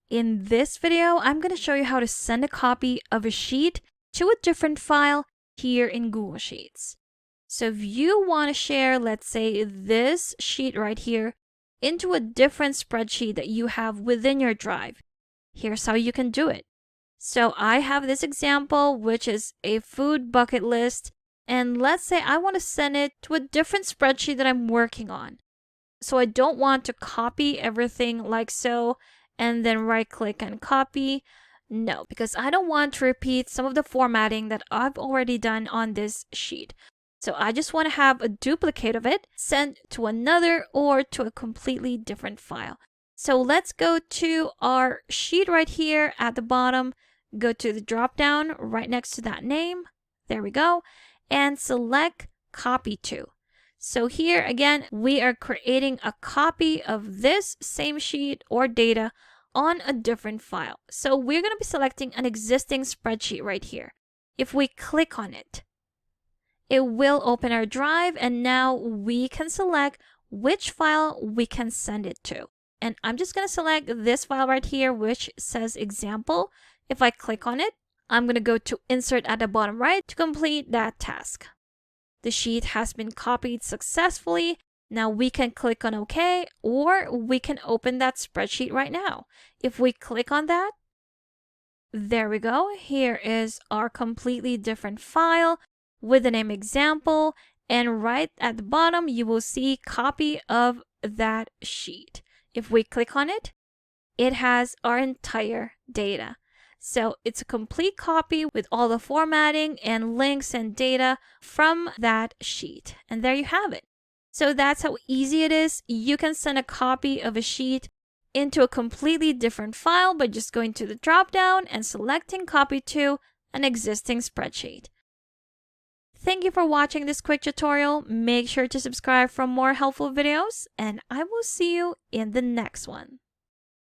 In this video, I'm going to show you how to send a copy of a sheet to a different file here in Google Sheets. So if you want to share, let's say, this sheet right here into a different spreadsheet that you have within your drive, here's how you can do it. So I have this example, which is a food bucket list. And let's say I want to send it to a different spreadsheet that I'm working on. So I don't want to copy everything like so and then right click and copy. No, because I don't want to repeat some of the formatting that I've already done on this sheet. So I just want to have a duplicate of it sent to another or to a completely different file. So let's go to our sheet right here at the bottom. Go to the drop down right next to that name. There we go. And select copy to. So here again, we are creating a copy of this same sheet or data on a different file. So we're going to be selecting an existing spreadsheet right here. If we click on it, it will open our drive, and now we can select which file we can send it to. And I'm just going to select this file right here, which says example. If I click on it, I'm going to go to insert at the bottom right to complete that task. The sheet has been copied successfully. Now we can click on OK, or we can open that spreadsheet right now. If we click on that, there we go. Here is our completely different file with the name example. And right at the bottom, you will see copy of that sheet. If we click on it, it has our entire data. So it's a complete copy with all the formatting and links and data from that sheet. And there you have it. So that's how easy it is. You can send a copy of a sheet into a completely different file by just going to the drop down and selecting copy to an existing spreadsheet. Thank you for watching this quick tutorial. Make sure to subscribe for more helpful videos, and I will see you in the next one.